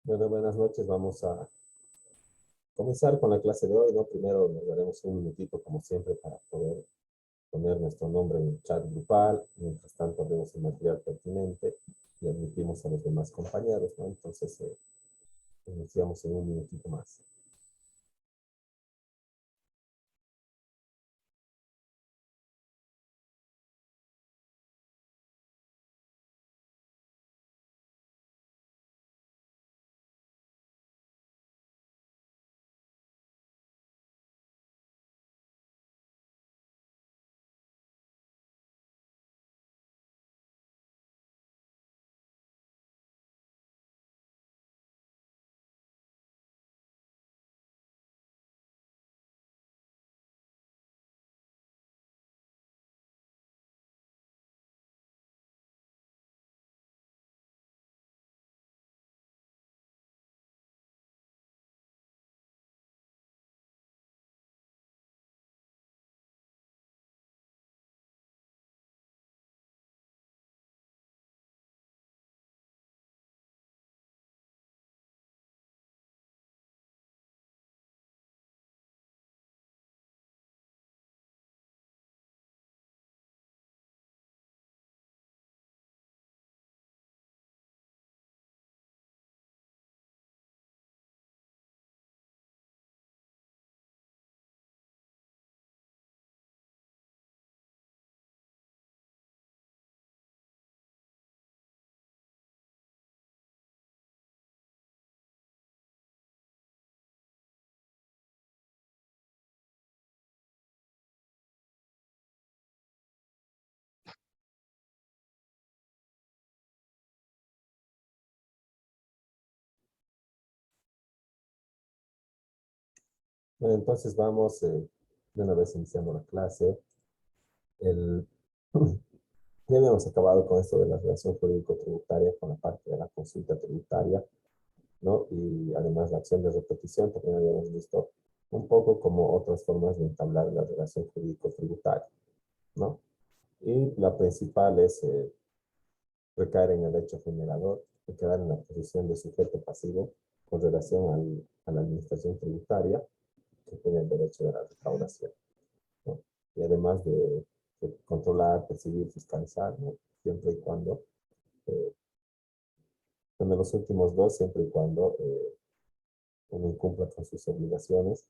Bueno, buenas noches. Vamos a comenzar con la clase de hoy, ¿no? Primero nos daremos un minutito, como siempre, para poder poner nuestro nombre en el chat grupal. Mientras tanto, vemos el material pertinente y admitimos a los demás compañeros, ¿no? Entonces, iniciamos en un minutito más. Bueno, entonces vamos de una vez iniciando la clase. El, ya habíamos acabado con esto de la relación jurídico-tributaria, con la parte de la consulta tributaria, ¿no? Y además la acción de repetición, también habíamos visto un poco como otras formas de entablar la relación jurídico-tributaria, ¿no? Y la principal es recaer en el hecho generador y quedar en la posición de sujeto pasivo con relación a la administración tributaria que tiene el derecho de la recaudación, ¿no? Y además de controlar, percibir, fiscalizar, ¿no? Siempre y cuando, eh, en los últimos dos, siempre y cuando uno incumpla con sus obligaciones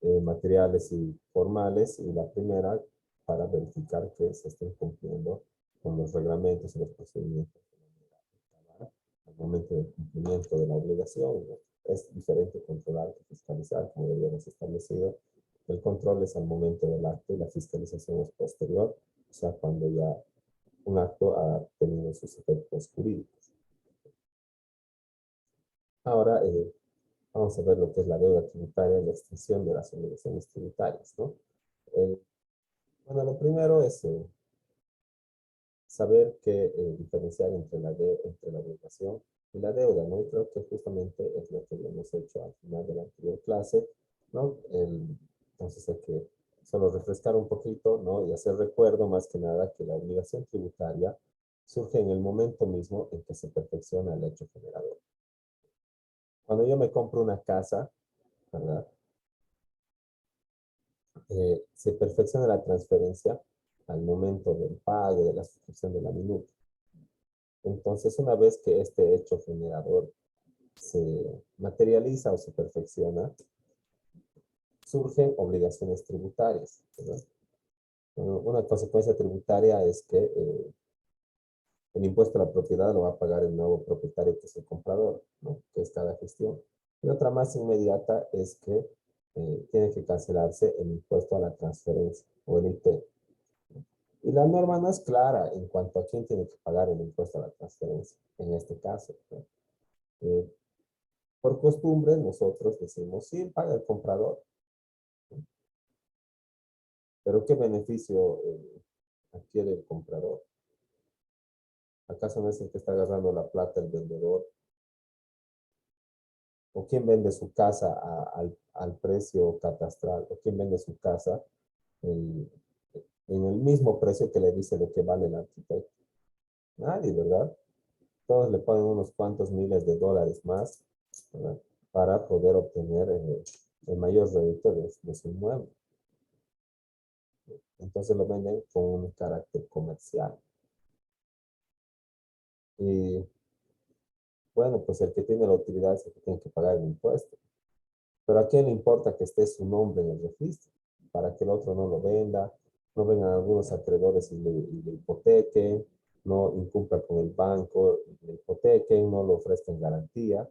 materiales y formales, y la primera para verificar que se estén cumpliendo con los reglamentos y los procedimientos al momento del cumplimiento de la obligación. Es diferente controlar que fiscalizar, como ya habíamos establecido. El control es al momento del acto y la fiscalización es posterior, o sea, cuando ya un acto ha tenido sus efectos jurídicos. Ahora vamos a ver lo que es la deuda tributaria y la extinción de las obligaciones tributarias, ¿no? Eh, bueno, lo primero es saber qué diferenciar entre la obligación y la deuda, ¿no? Y creo que justamente es lo que hemos hecho al final de la anterior clase, ¿no? Entonces hay que solo refrescar un poquito, ¿no? Y hacer recuerdo más que nada que la obligación tributaria surge en el momento mismo en que se perfecciona el hecho generador. Cuando yo me compro una casa, ¿verdad? Se perfecciona la transferencia al momento del pago, de la suscripción de la minuta. Entonces, una vez que este hecho generador se materializa o se perfecciona, surgen obligaciones tributarias, ¿verdad? Una consecuencia tributaria es que el impuesto a la propiedad lo va a pagar el nuevo propietario, que es el comprador, ¿no? Que es cada gestión. Y otra más inmediata es que tiene que cancelarse el impuesto a la transferencia o el IT. Y la norma no es clara en cuanto a quién tiene que pagar el impuesto a la transferencia, en este caso, ¿no? Eh, por costumbre, nosotros decimos, sí, paga el comprador, ¿no? Pero ¿qué beneficio adquiere el comprador? ¿Acaso no es el que está agarrando la plata el vendedor? ¿O quién vende su casa al precio catastral? ¿O quién vende su casa en, en el mismo precio que le dice lo que vale el arquitecto? Nadie, ¿verdad? todos le ponen unos cuantos miles de dólares más, ¿verdad? Para poder obtener el mayor rédito de su inmueble. Entonces lo venden con un carácter comercial. Y bueno, pues el que tiene la utilidad es el que tiene que pagar el impuesto. Pero ¿a quién le importa que esté su nombre en el registro? Para que el otro no lo venda, no vengan algunos acreedores y le hipotequen, no incumpla con el banco, le hipotequen, no lo ofrezcan garantía.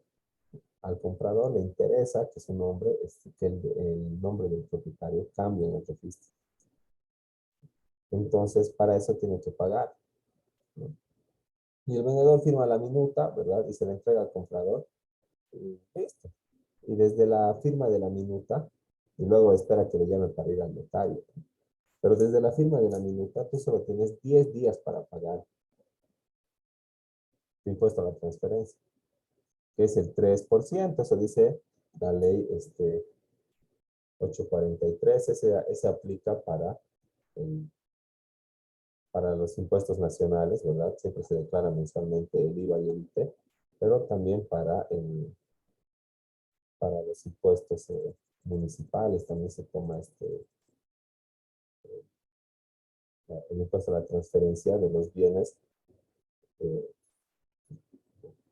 Al comprador le interesa que su nombre, que el nombre del propietario cambie en el registro. Entonces, para eso tiene que pagar, ¿no? Y el vendedor firma la minuta, ¿verdad? Y se la entrega al comprador. Y listo. Y desde la firma de la minuta, y luego espera que le llamen para ir al notario. Pero desde la firma de la minuta, tú solo tienes 10 días para pagar tu impuesto a la transferencia, que es el 3%. Eso dice la ley 843. Ese aplica para los impuestos nacionales, ¿verdad? Siempre se declara mensualmente el IVA y el IT, pero también para los impuestos municipales también se toma el impuesto a la transferencia de los bienes eh,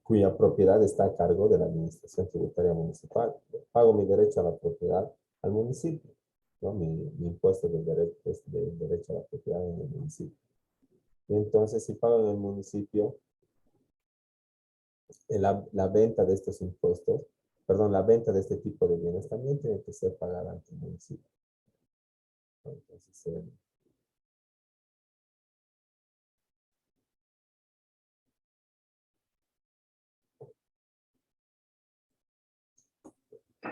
cuya propiedad está a cargo de la administración tributaria municipal. Pago mi derecho a la propiedad al municipio, ¿no? Mi impuesto del derecho a la propiedad en el municipio. Y entonces, si pago en el municipio, la venta de estos impuestos, perdón, la venta de este tipo de bienes también tiene que ser pagada ante el municipio. Entonces,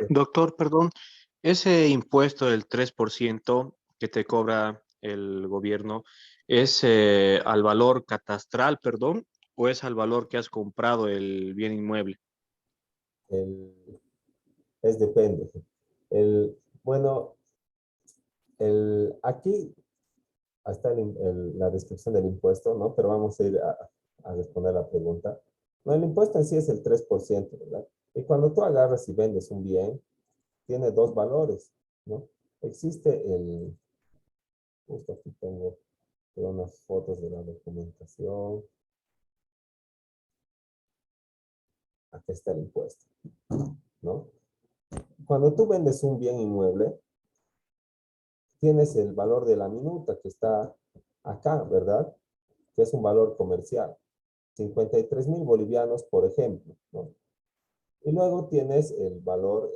Doctor, perdón, ese impuesto del 3% que te cobra el gobierno, ¿es al valor catastral, perdón, o es al valor que has comprado el bien inmueble? el, depende. Bueno, aquí está la descripción del impuesto, ¿no? Pero vamos a ir a responder la pregunta. No, el impuesto en sí es el 3%, ¿verdad? Y cuando tú agarras y vendes un bien, tiene dos valores, ¿no? Existe justo aquí tengo unas fotos de la documentación. Aquí está el impuesto, ¿no? Cuando tú vendes un bien inmueble, tienes el valor de la minuta que está acá, ¿verdad? Que es un valor comercial. 53,000 bolivianos, por ejemplo, ¿no? Y luego tienes el valor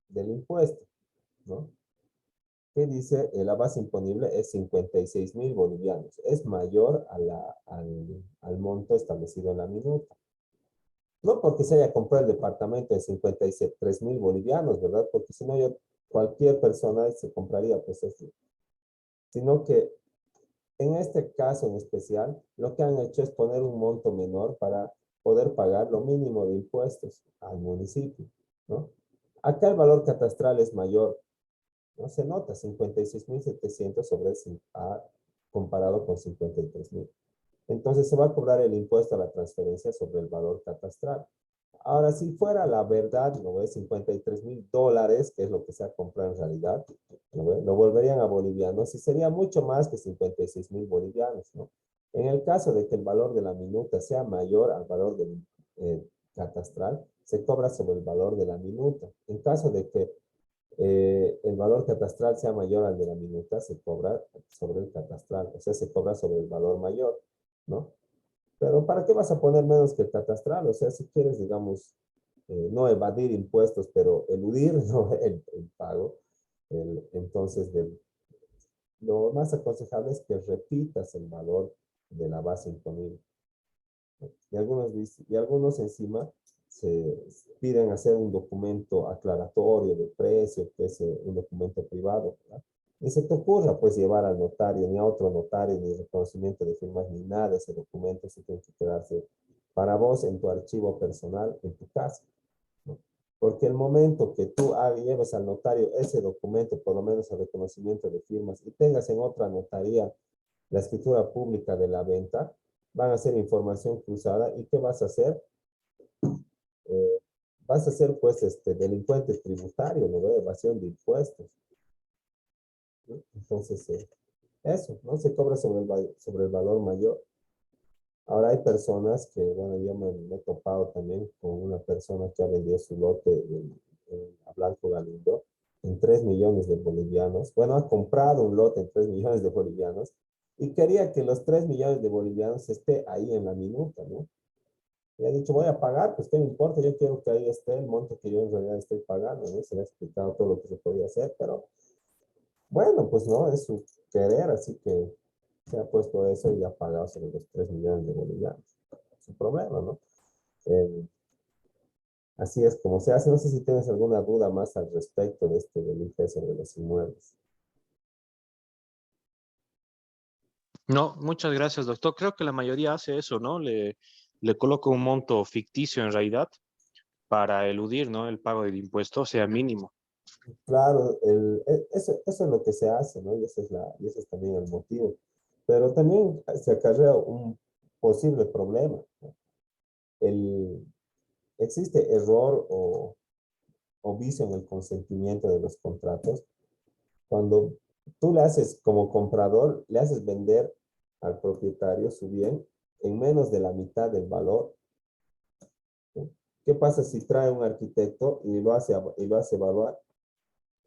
del impuesto, ¿no? Que dice, la base imponible es 56,000 bolivianos. Es mayor al monto establecido en la minuta. No porque se haya comprado el departamento de 53,000 bolivianos, ¿verdad? Porque si no, cualquier persona se compraría, pues eso. Sino que en este caso en especial, lo que han hecho es poner un monto menor para poder pagar lo mínimo de impuestos al municipio, ¿no? Acá el valor catastral es mayor, ¿no? Se nota 56,700 comparado con 53,000. Entonces se va a cobrar el impuesto a la transferencia sobre el valor catastral. Ahora, si fuera la verdad, ¿no ves? 53,000 dólares, que es lo que se ha comprado en realidad, ¿no ves? Lo volverían a bolivianos y sería mucho más que 56,000 bolivianos, ¿no? En el caso de que el valor de la minuta sea mayor al valor del catastral, se cobra sobre el valor de la minuta. En caso de que el valor catastral sea mayor al de la minuta, se cobra sobre el catastral, o sea, se cobra sobre el valor mayor, ¿no? Pero ¿para qué vas a poner menos que el catastral? O sea, si quieres, digamos, no evadir impuestos, pero eludir, ¿no? el pago, entonces lo más aconsejable es que repitas el valor de la base imponible. Y algunos encima se piden hacer un documento aclaratorio de precio, que es un documento privado, ¿verdad? Ni se te ocurra pues llevar al notario, ni a otro notario, ni reconocimiento de firmas, ni nada. Ese documento se tiene que quedarse para vos en tu archivo personal, en tu casa, ¿no? Porque el momento que tú lleves al notario ese documento, por lo menos el reconocimiento de firmas, y tengas en otra notaría la escritura pública de la venta, van a hacer información cruzada. ¿Y qué vas a hacer? Eh, vas a ser, pues, delincuente tributario, ¿no? Evasión de impuestos, ¿no? Entonces, eso, ¿no? Se cobra sobre el valor mayor. Ahora hay personas que, bueno, yo me he topado también con una persona que ha vendido su lote a Blanco Galindo en 3 millones de bolivianos. Bueno, ha comprado un lote en 3 millones de bolivianos y quería que los 3 millones de bolivianos esté ahí en la minuta, ¿no? Y ha dicho, voy a pagar, pues qué me importa, yo quiero que ahí esté el monto que yo en realidad estoy pagando, ¿no? Se le ha explicado todo lo que se podía hacer, pero bueno, pues no, es su querer, así que se ha puesto eso y ha pagado sobre los 3 millones de bolivianos. Es un problema, ¿no? Eh, así es como se hace. No sé si tienes alguna duda más al respecto de este del IFE sobre los inmuebles. No, muchas gracias, doctor. Creo que la mayoría hace eso, ¿no? Le coloca un monto ficticio en realidad para eludir, ¿no? El pago del impuesto, sea mínimo. Claro, eso es lo que se hace, ¿no? Y ese es también el motivo. Pero también se acarrea un posible problema, ¿no? El, existe error o vicio en el consentimiento de los contratos. Cuando tú le haces como comprador, le haces vender al propietario su bien en menos de la mitad del valor, ¿no? ¿Qué pasa si trae un arquitecto y lo hace evaluar?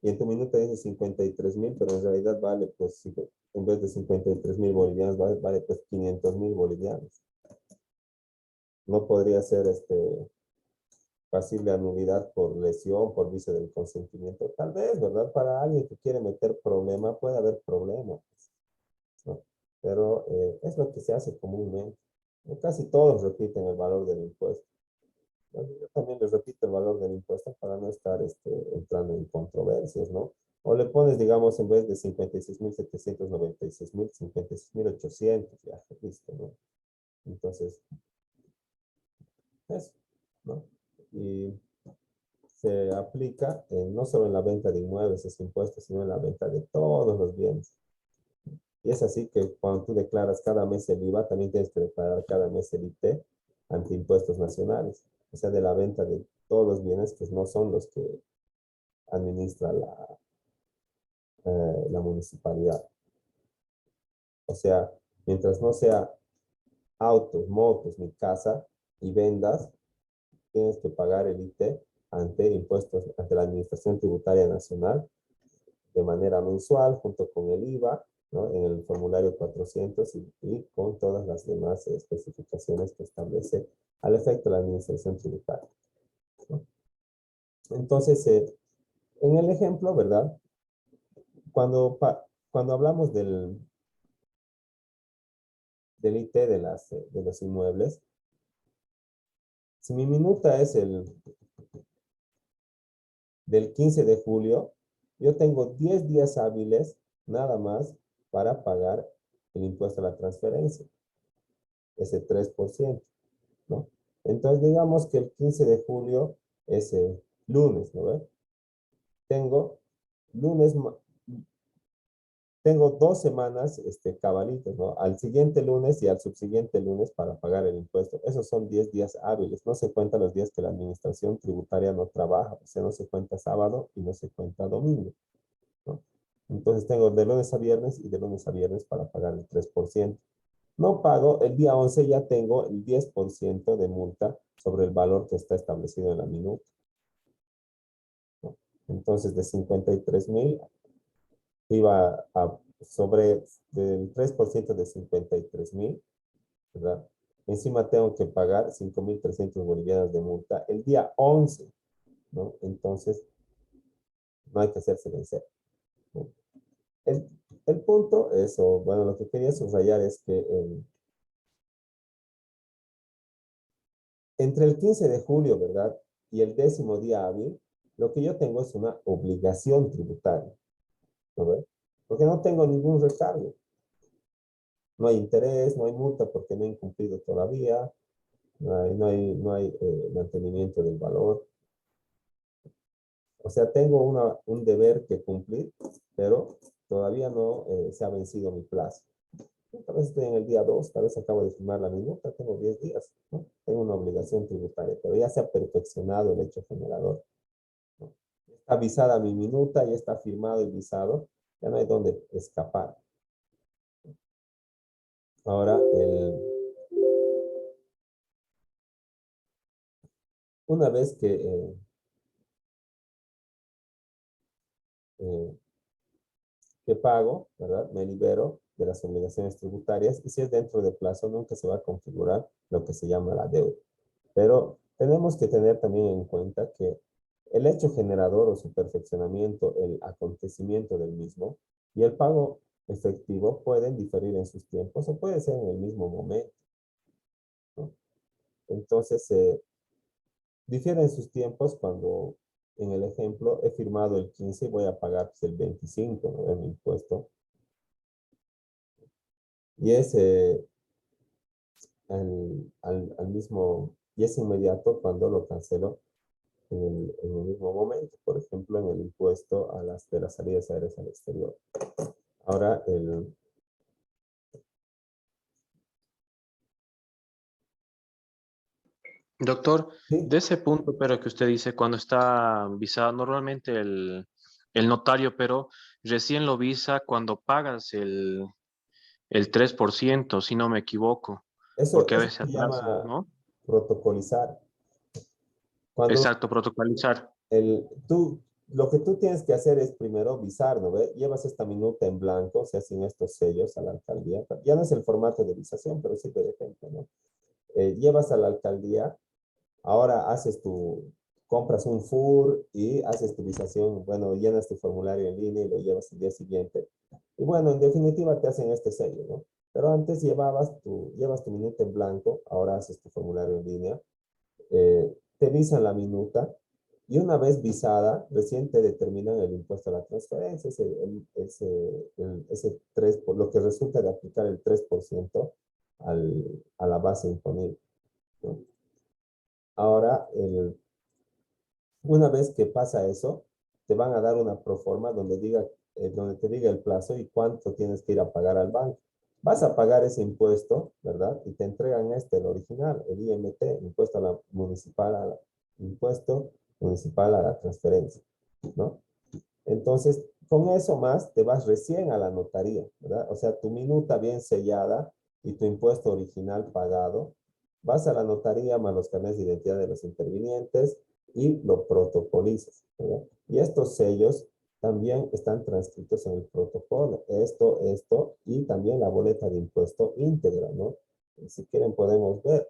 Y en tu minuto dice 53.000, pero en realidad vale, pues, en vez de 53.000 bolivianos, vale pues 500.000 bolivianos. No podría ser pasible a nulidad por lesión, por vicio del consentimiento. Tal vez, ¿verdad? Para alguien que quiere meter problema, puede haber problema, ¿no? Pero es lo que se hace comúnmente. Casi todos repiten el valor del impuesto. Bueno, yo también les repito el valor del impuesto para no estar entrando en controversias, ¿no? O le pones, digamos, en vez de 56.796.000, 56.800, ya, listo, ¿no? Entonces, eso, ¿no? Y se aplica no solo en la venta de inmuebles ese impuesto, sino en la venta de todos los bienes. Y es así que cuando tú declaras cada mes el IVA, también tienes que declarar cada mes el IT ante impuestos nacionales, o sea, de la venta de todos los bienes que no son los que administra la municipalidad. O sea, mientras no sea autos, motos ni casa y vendas, tienes que pagar el IT ante impuestos, ante la Administración Tributaria Nacional de manera mensual junto con el IVA, ¿no? En el formulario 400 y con todas las demás especificaciones que establece al efecto la Administración Tributaria, ¿no? Entonces, en el ejemplo, ¿verdad? Cuando hablamos del IT de los inmuebles, si mi minuta es del 15 de julio, yo tengo 10 días hábiles nada más para pagar el impuesto a la transferencia, ese 3%, ¿no? Entonces, digamos que el 15 de julio es lunes, ¿no ve? Tengo lunes, tengo 2 semanas cabalitos, ¿no? Al siguiente lunes y al subsiguiente lunes para pagar el impuesto. Esos son 10 días hábiles. No se cuentan los días que la administración tributaria no trabaja. O sea, no se cuenta sábado y no se cuenta domingo, ¿no? Entonces tengo de lunes a viernes y de lunes a viernes para pagar el 3%. No pago, el día 11 ya tengo el 10% de multa sobre el valor que está establecido en la minuta, ¿no? Entonces, de 53.000 iba sobre del 3% de 53.000, ¿verdad? Encima tengo que pagar 5.300 bolivianos de multa el día 11, ¿no? Entonces, no hay que hacerse vencer, ¿no? El, el punto es, o bueno, lo que quería subrayar es que entre el 15 de julio, ¿verdad? Y el 10.º día hábil, lo que yo tengo es una obligación tributaria, ¿no ve? Porque no tengo ningún recargo. No hay interés, no hay multa porque no he incumplido todavía, no hay mantenimiento del valor. O sea, tengo un deber que cumplir, pero todavía no se ha vencido mi plazo. Tal vez estoy en el día 2, tal vez acabo de firmar la minuta, tengo 10 días, ¿no? Tengo una obligación tributaria, pero ya se ha perfeccionado el hecho generador, ¿no? Está visada mi minuta, ya está firmado y visado, ya no hay dónde escapar. Ahora, una vez eh, que pago, ¿verdad? Me libero de las obligaciones tributarias y si es dentro de plazo nunca se va a configurar lo que se llama la deuda. Pero tenemos que tener también en cuenta que el hecho generador o su perfeccionamiento, el acontecimiento del mismo y el pago efectivo pueden diferir en sus tiempos o puede ser en el mismo momento, ¿no? Entonces, difieren sus tiempos cuando, en el ejemplo, he firmado el 15 y voy a pagar pues, el 25, ¿no? De mi impuesto. Y es al mismo, y es inmediato cuando lo cancelo en el mismo momento, por ejemplo, en el impuesto de las salidas aéreas al exterior. Ahora, Doctor, sí, de ese punto, pero que usted dice, cuando está visado, normalmente el notario, pero recién lo visa cuando pagas el 3%, si no me equivoco, porque a eso veces se atrasa, llama ¿no? protocolizar. Cuando Exacto, protocolizar. lo que tú tienes que hacer es primero visar, ¿no ve? Llevas esta minuta en blanco, se hacen estos sellos a la alcaldía. Ya no es el formato de visación, pero sí de ejemplo, ¿no? Llevas a la alcaldía. Ahora compras un FUR y haces tu visación, bueno, llenas tu formulario en línea y lo llevas el día siguiente. Y bueno, en definitiva te hacen este sello, ¿no? Pero antes llevas tu minuta en blanco, ahora haces tu formulario en línea, te visan la minuta y una vez visada, recién te determinan el impuesto a la transferencia, ese 3, por lo que resulta de aplicar el 3% a la base imponible, ¿no? Ahora, una vez que pasa eso, te van a dar una proforma donde te diga el plazo y cuánto tienes que ir a pagar al banco. Vas a pagar ese impuesto, ¿verdad? Y te entregan el original, el IMT, impuesto municipal a la transferencia, ¿no? Entonces, con eso más, te vas recién a la notaría, ¿verdad? O sea, tu minuta bien sellada y tu impuesto original pagado, vas a la notaría más los carnets de identidad de los intervinientes y lo protocolizas, ¿verdad? Y estos sellos también están transcritos en el protocolo. Y también la boleta de impuesto íntegra, ¿no? Y si quieren podemos ver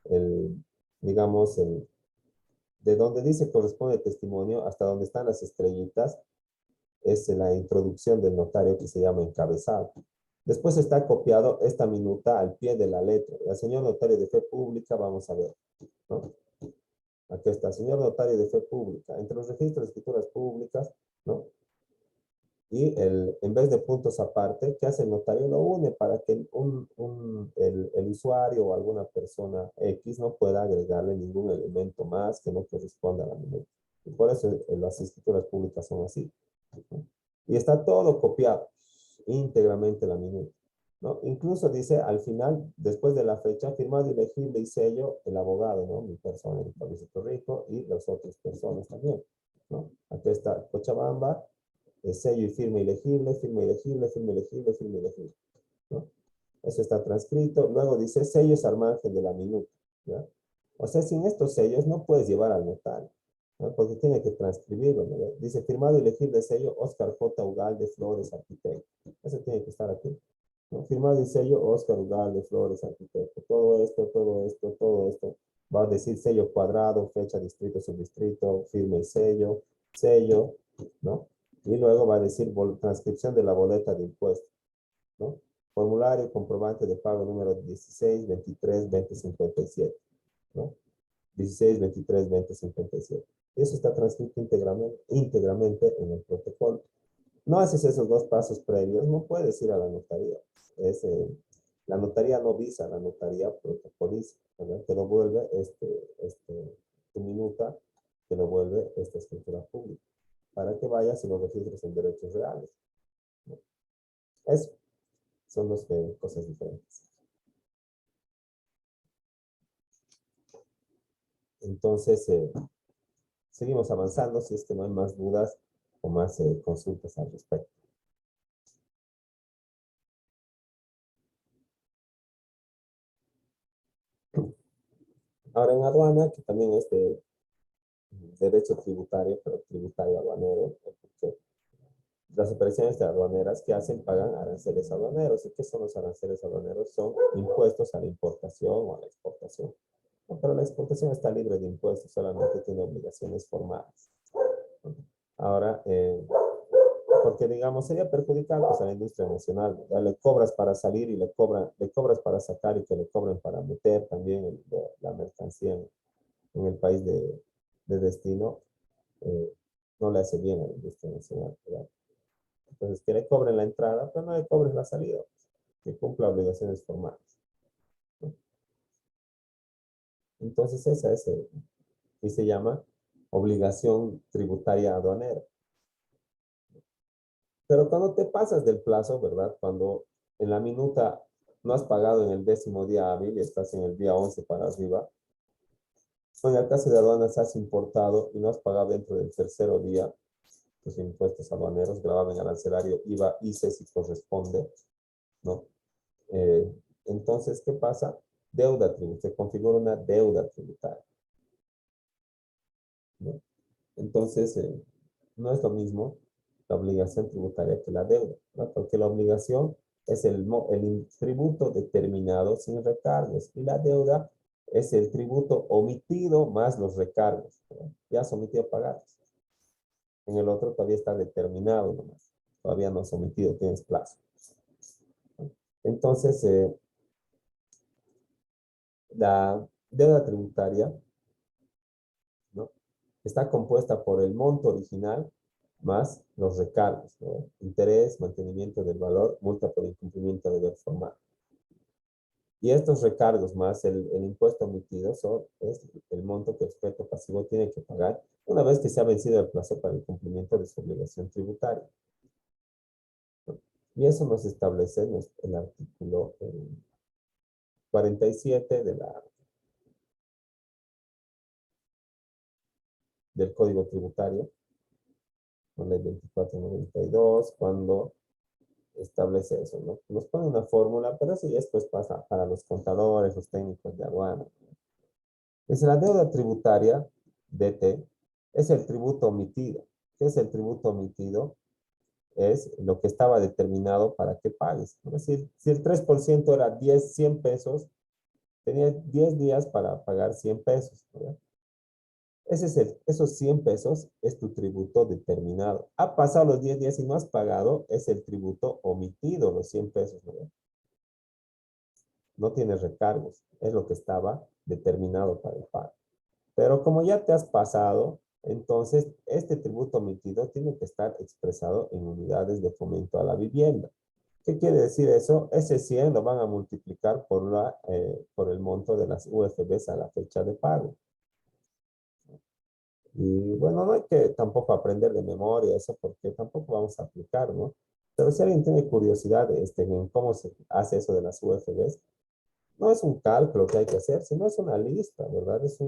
el, digamos, de donde dice corresponde testimonio hasta donde están las estrellitas, es la introducción del notario que se llama encabezado. Después está copiado esta minuta al pie de la letra. El señor notario de fe pública, vamos a ver, ¿no? Aquí está, señor notario de fe pública. Entre los registros de escrituras públicas, ¿no? Y en vez de puntos aparte, ¿qué hace el notario? Lo une para que el usuario o alguna persona X no pueda agregarle ningún elemento más que no corresponda a la minuta. Y por eso las escrituras públicas son así, ¿no? Y está todo copiado, íntegramente la minuta, ¿no? Incluso dice al final, después de la fecha, firmado y legible y sello el abogado, ¿no? Mi persona, el Fabricio Rico y las otras personas también, ¿no? Aquí está Cochabamba, el sello y firma ilegible, firma ilegible, firma ilegible, firma ilegible, ¿no? Eso está transcrito. Luego dice sellos al margen de la minuta, ¿ya? O sea, sin estos sellos no puedes llevar al notario, ¿no? Porque tiene que transcribirlo, ¿no? Dice firmado y legible sello Oscar J. Ugalde Flores, arquitecto. Eso tiene que estar aquí, ¿no? Firmado y sello Oscar Ugalde Flores, arquitecto. Todo esto, todo esto, todo esto. Va a decir sello cuadrado, fecha, distrito, subdistrito, firme y sello, ¿no? Y luego va a decir transcripción de la boleta de impuestos, ¿no? Formulario, comprobante de pago número 16, 23, 20, 57, ¿no? 16, 23, 20, 57. Eso está transcrito íntegramente en el protocolo. No haces esos dos pasos previos, no puedes ir a la notaría. Es, la notaría no visa, la notaría protocoliza, ¿verdad? Te lo vuelve tu minuta, te lo vuelve esta escritura pública, para que vayas y lo registres en derechos reales, ¿no? Eso. Son dos cosas diferentes. Entonces, seguimos avanzando si es que no hay más dudas o más consultas al respecto. Ahora en aduana, que también es de derecho tributario, pero tributario aduanero, porque las operaciones de aduaneras que hacen pagan aranceles aduaneros. ¿Y qué son los aranceles aduaneros? Son impuestos a la importación o a la exportación. No, pero la exportación está libre de impuestos, solamente tiene obligaciones formales. Ahora, porque digamos, sería perjudicar pues, a la industria nacional. Ya le cobras para salir y le cobras para sacar y que le cobren para meter también la mercancía en el país de destino. No le hace bien a la industria nacional, ¿verdad? Entonces, que le cobren la entrada, pero no le cobren la salida, que cumpla obligaciones formales. Entonces, esa es, y se llama obligación tributaria aduanera. Pero cuando te pasas del plazo, ¿verdad? Cuando en la minuta no has pagado en el 10º día hábil y estás en el día 11 para arriba, o en el caso de aduanas has importado y no has pagado dentro del 3.º día, tus impuestos aduaneros, gravamen arancelario, IVA, ICE si corresponde, ¿no? Entonces, ¿qué pasa? Deuda tributaria, se configura una deuda tributaria, ¿no? Entonces, no es lo mismo la obligación tributaria que la deuda, ¿no? Porque la obligación es el tributo determinado sin recargos y la deuda es el tributo omitido más los recargos, ¿no? Ya has omitido pagarlos. En el otro todavía está determinado nomás, todavía no has omitido, tienes plazo. Entonces, la deuda tributaria, ¿no? Está compuesta por el monto original más los recargos, ¿no? Interés, mantenimiento del valor, multa por incumplimiento de deber formal. Y estos recargos más el impuesto omitido es el monto que el sujeto pasivo tiene que pagar una vez que se ha vencido el plazo para el cumplimiento de su obligación tributaria, ¿no? Y eso nos establece el artículo 47 del Código Tributario, con la 2492, cuando establece eso, ¿no? Nos pone una fórmula, pero eso ya después pasa para los contadores, los técnicos de aduana. Dice, la deuda tributaria, DT, es el tributo omitido. ¿Qué es el tributo omitido? Es lo que estaba determinado para que pagues. Es decir, si el 3% era 100 pesos, tenía 10 días para pagar 100 pesos, ¿verdad? Esos 100 pesos es tu tributo determinado. Ha pasado los 10 días y no has pagado, es el tributo omitido, los 100 pesos, ¿verdad? No tienes recargos, es lo que estaba determinado para el pago. Pero como ya te has pasado, entonces este tributo omitido tiene que estar expresado en unidades de fomento a la vivienda. ¿Qué quiere decir eso? Ese 100 lo van a multiplicar por el monto de las UFBs a la fecha de pago. Y bueno, no hay que tampoco aprender de memoria eso porque tampoco vamos a aplicar, ¿no? Pero si alguien tiene curiosidad en cómo se hace eso de las UFBs, no es un cálculo que hay que hacer, sino es una lista, ¿verdad? Es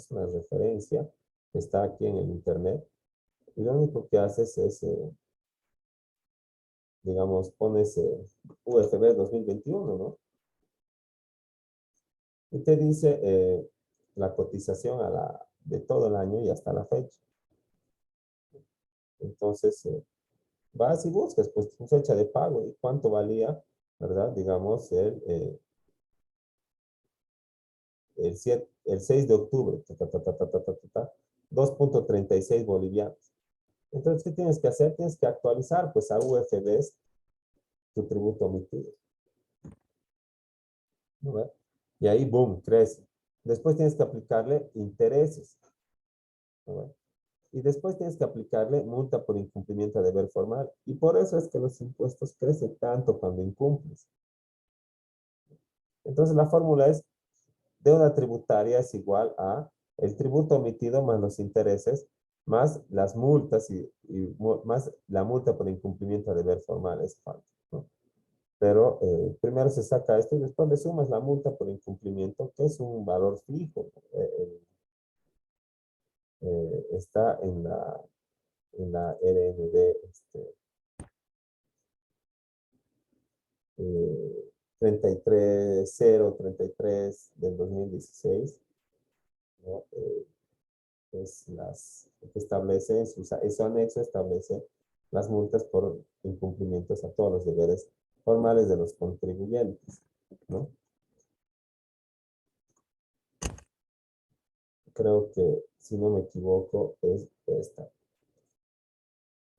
una referencia que está aquí en el internet. Y lo único que haces es, digamos, pones UFB 2021, ¿no? Y te dice la cotización de todo el año y hasta la fecha. Entonces, vas y buscas, pues, tu fecha de pago y cuánto valía, ¿verdad? Digamos, el 6 de octubre, 2.36 bolivianos. Entonces, ¿qué tienes que hacer? Tienes que actualizar, pues, a UFBs tu tributo omitido, ¿no? Y ahí, boom, crece. Después tienes que aplicarle intereses, ¿no? Y después tienes que aplicarle multa por incumplimiento de deber formal. Y por eso es que los impuestos crecen tanto cuando incumples. Entonces, la fórmula es deuda tributaria es igual a el tributo omitido más los intereses, más las multas más la multa por incumplimiento de deber formal es falta, ¿no? Pero primero se saca esto y después le sumas la multa por incumplimiento, que es un valor fijo. Está en la RND 33033 del 2016, ¿no? Es que establece, ese anexo establece las multas por incumplimientos a todos los deberes formales de los contribuyentes, ¿no? Creo que, si no me equivoco, es esta.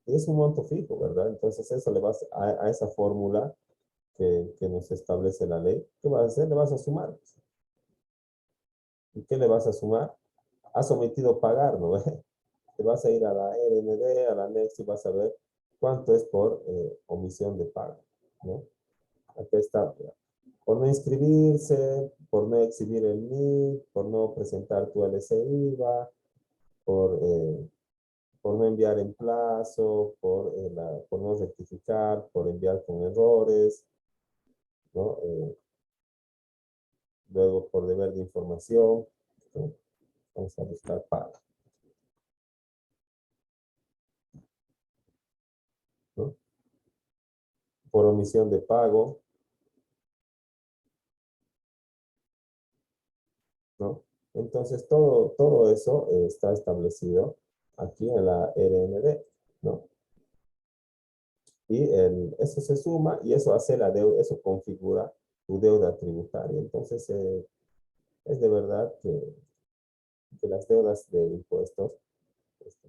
Y es un monto fijo, ¿verdad? Entonces eso le vas a esa fórmula que nos establece la ley. ¿Qué vas a hacer? Le vas a sumar. ¿Y qué le vas a sumar? Has omitido pagar, ¿no? Te vas a ir a la RND, a la NEX y vas a ver cuánto es por omisión de pago, ¿no? Aquí está, por no inscribirse, por no exhibir el NIC, por no presentar tu LCIVA, por no enviar en plazo, por no rectificar, por enviar con errores, ¿no? Luego por deber de información, ¿no? Vamos a buscar pago, ¿no? Por omisión de pago, ¿no? Entonces, todo eso está establecido aquí en la RND, ¿no? Y eso se suma y eso hace la deuda, eso configura tu deuda tributaria. Entonces, es de verdad que las deudas de impuestos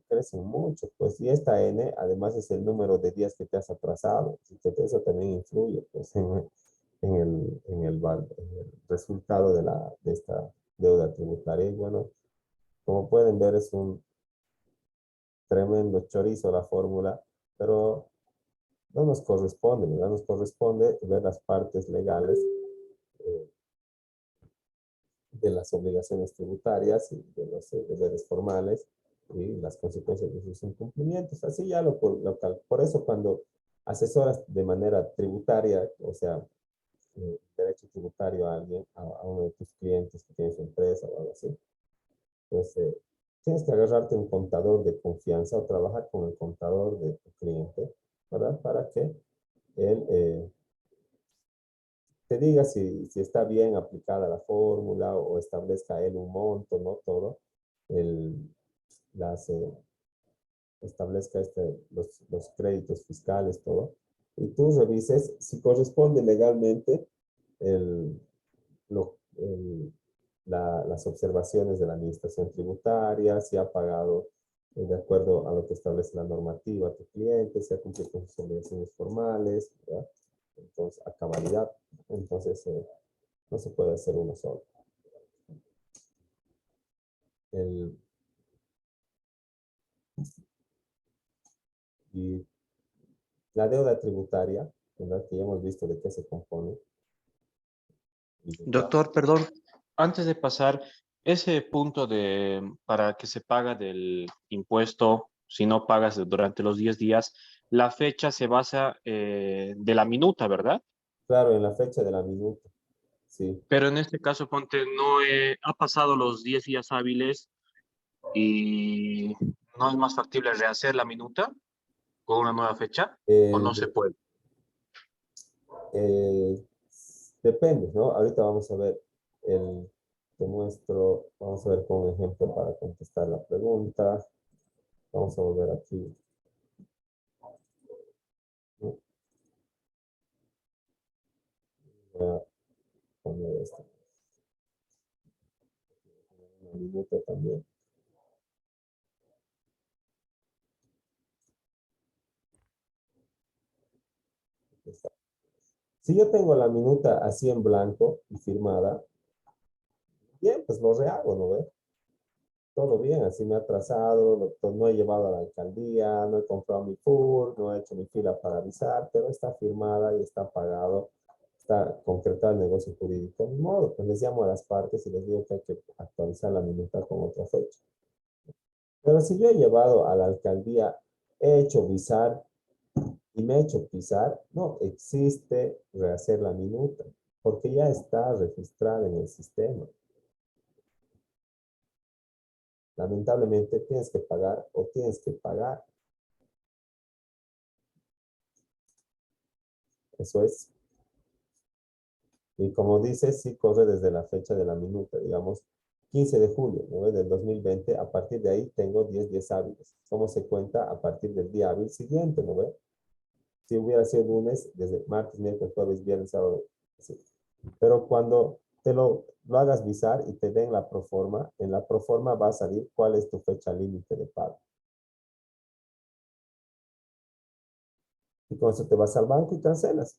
crecen mucho, pues, y esta N además es el número de días que te has atrasado, así que eso también influye, pues, en el resultado de esta deuda tributaria. Y bueno, como pueden ver, es un tremendo chorizo la fórmula, pero no nos corresponde, ¿verdad? Nos corresponde ver las partes legales eh, de las obligaciones tributarias y de los deberes formales y las consecuencias de sus incumplimientos. Así ya por eso cuando asesoras de manera tributaria, o sea, derecho tributario a alguien, a uno de tus clientes que tiene su empresa o algo así, pues tienes que agarrarte un contador de confianza o trabajar con el contador de tu cliente, ¿verdad? Para que él te diga si está bien aplicada la fórmula o establezca él un monto, ¿no? Todo, el, las, establezca los créditos fiscales, todo, y tú revises si corresponde legalmente el, las observaciones de la administración tributaria, si ha pagado de acuerdo a lo que establece la normativa a tu cliente, si ha cumplido con sus obligaciones formales, ¿verdad? Entonces, a cabalidad. Entonces, no se puede hacer uno solo. El, y la deuda tributaria, ¿verdad? Que ya hemos visto de qué se compone. Doctor, perdón, antes de pasar, ese punto para que se paga del impuesto, si no pagas durante los 10 días, la fecha se basa de la minuta, ¿verdad? Claro, en la fecha de la minuta, sí. Pero en este caso, ponte, no ha pasado los 10 días hábiles y no es más factible rehacer la minuta con una nueva fecha, o Eh, no se puede. eh, depende, ¿no? Ahorita vamos a ver vamos a ver con un ejemplo para contestar la pregunta. Vamos a volver aquí, ¿no? Voy a poner esto, una minuta también. Aquí está. Si yo tengo la minuta así en blanco y firmada, bien, pues lo rehago, ¿no ve? Todo bien, así me ha atrasado, no he llevado a la alcaldía, no he comprado mi FUR, no he hecho mi fila para avisar, pero está firmada y está pagado, está concretado el negocio jurídico. Ni modo, pues les llamo a las partes y les digo que hay que actualizar la minuta con otra fecha. Pero si yo he llevado a la alcaldía, he hecho visar y me he hecho pisar, no existe rehacer la minuta, porque ya está registrada en el sistema. Lamentablemente tienes que pagar o tienes que pagar. Eso es. Y como dice, sí corre desde la fecha de la minuta, digamos, 15 de julio, ¿no? Del 2020, a partir de ahí tengo 10 días hábiles. ¿Cómo se cuenta? A partir del día hábil siguiente, ¿no ve? Si hubiera sido lunes, desde martes, miércoles, jueves, viernes, sábado, sí. Pero cuando te lo hagas visar y te den la proforma, en la proforma va a salir cuál es tu fecha límite de pago. Y con eso te vas al banco y cancelas.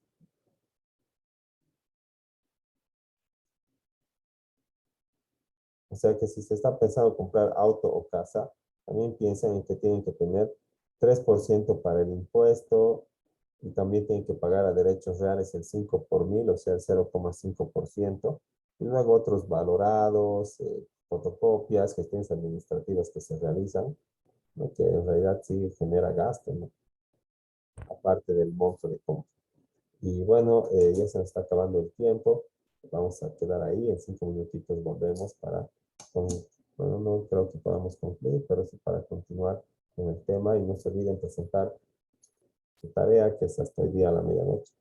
O sea que si se está pensando comprar auto o casa, también piensen en que tienen que tener 3% para el impuesto y también tienen que pagar a derechos reales el 5 por mil, o sea, el 0,5%. Y luego otros valorados, fotocopias, gestiones administrativas que se realizan, ¿no? Que en realidad sí genera gasto, ¿no? Aparte del monto de compra. Y bueno, ya se nos está acabando el tiempo. Vamos a quedar ahí. En 5 minutitos volvemos para, bueno, no creo que podamos concluir, pero sí para continuar con el tema. Y no se olviden presentar su tarea, que es hasta el día a la medianoche.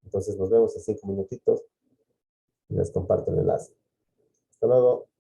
Entonces nos vemos en 5 minutitos y les comparto el enlace. Hasta luego.